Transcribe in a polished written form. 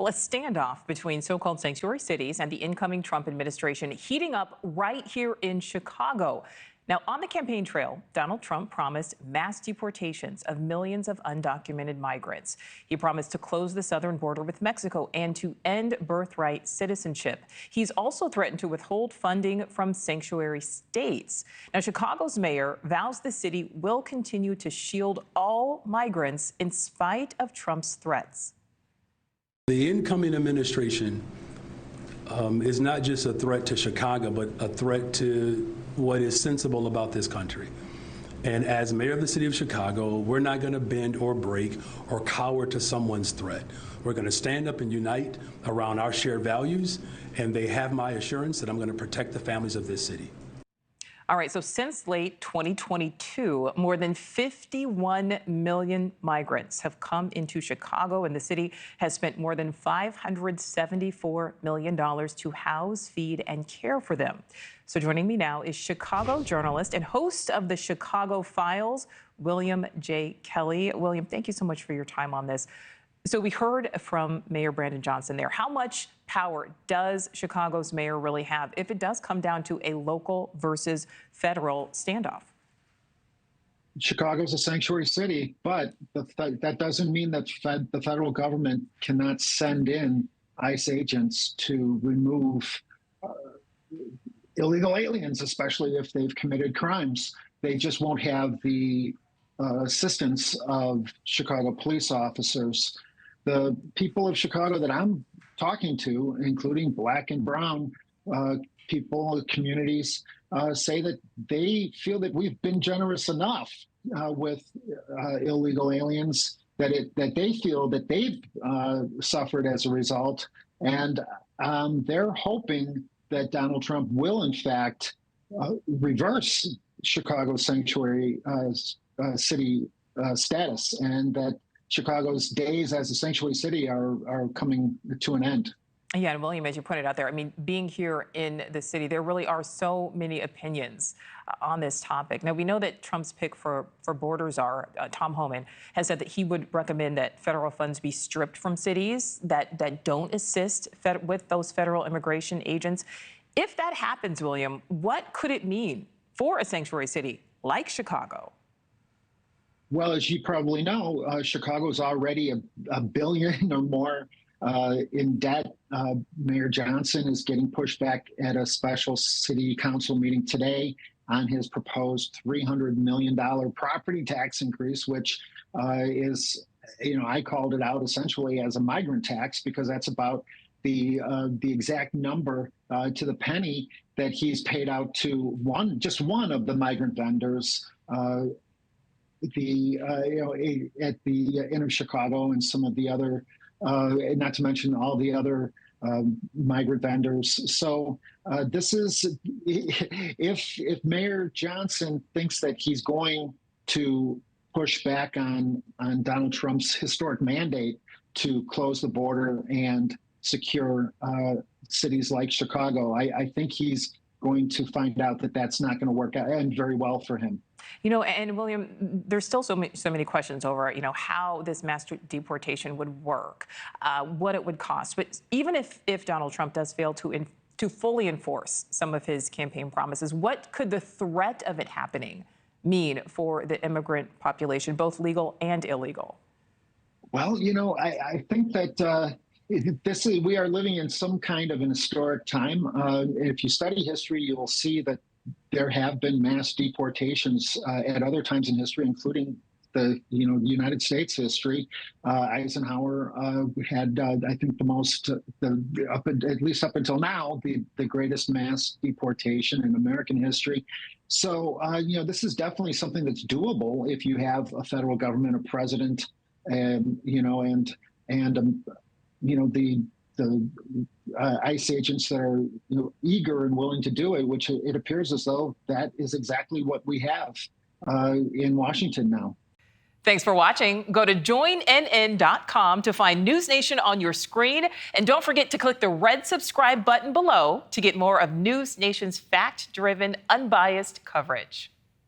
Well, a standoff between so-called sanctuary cities and the incoming Trump administration heating up right here in Chicago. Now, on the campaign trail, Donald Trump promised mass deportations of millions of undocumented migrants. He promised to close the southern border with Mexico and to end birthright citizenship. He's also threatened to withhold funding from sanctuary states. Now, Chicago's mayor vows the city will continue to shield all migrants in spite of Trump's threats. The incoming administration is not just a threat to Chicago, but a threat to what is sensible about this country. And as mayor of the city of Chicago, we're not going to bend or break or cower to someone's threat. We're going to stand up and unite around our shared values, and they have my assurance that I'm going to protect the families of this city. All right, so since late 2022, more than 51 million migrants have come into Chicago, and the city has spent more than $574 million to house, feed, and care for them. So joining me now is Chicago journalist and host of the Chicago Files, William J. Kelly. William, thank you so much for your time on this. So we heard from Mayor Brandon Johnson there. How much power does Chicago's mayor really have if it does come down to a local versus federal standoff? Chicago's a sanctuary city, but that doesn't mean that the federal government cannot send in ICE agents to remove illegal aliens, especially if they've committed crimes. They just won't have the assistance of Chicago police officers. The people of Chicago that I'm talking to, including Black and Brown people, communities, say that they feel that we've been generous enough with illegal aliens, that they feel that they've suffered as a result, and they're hoping that Donald Trump will, in fact, reverse Chicago's sanctuary city status, and that Chicago's days as a sanctuary city are coming to an end. Yeah, and William, as you pointed out there, I mean, being here in the city, there really are so many opinions on this topic. Now, we know that Trump's pick for border czar, Tom Homan, has said that he would recommend that federal funds be stripped from cities that don't assist with those federal immigration agents. If that happens, William, what could it mean for a sanctuary city like Chicago? Well, as you probably know, Chicago is already a billion or more in debt. Mayor Johnson is getting pushed back at a special city council meeting today on his proposed $300 million property tax increase, which is, I called it out essentially as a migrant tax, because that's about the exact number to the penny that he's paid out to just one of the migrant vendors at the inner Chicago, and some of the other, not to mention all the other migrant vendors. So this is, if Mayor Johnson thinks that he's going to push back on Donald Trump's historic mandate to close the border and secure cities like Chicago, I think he's going to find out that that's not going to work out and very well for him. And William, there's still so many questions over, how this mass deportation would work, what it would cost. But even if Donald Trump does fail to fully enforce some of his campaign promises, what could the threat of it happening mean for the immigrant population, both legal and illegal? Well, I think that we are living in some kind of an historic time. If you study history, you will see that there have been mass deportations at other times in history, including the United States history. Eisenhower had, I think, the most, at least up until now, the greatest mass deportation in American history. So, this is definitely something that's doable if you have a federal government, a president, the ICE agents that are eager and willing to do it, which it appears as though that is exactly what we have in Washington now. Thanks for watching. Go to joinnn.com to find NewsNation on your screen. And don't forget to click the red subscribe button below to get more of NewsNation's fact-driven, unbiased coverage.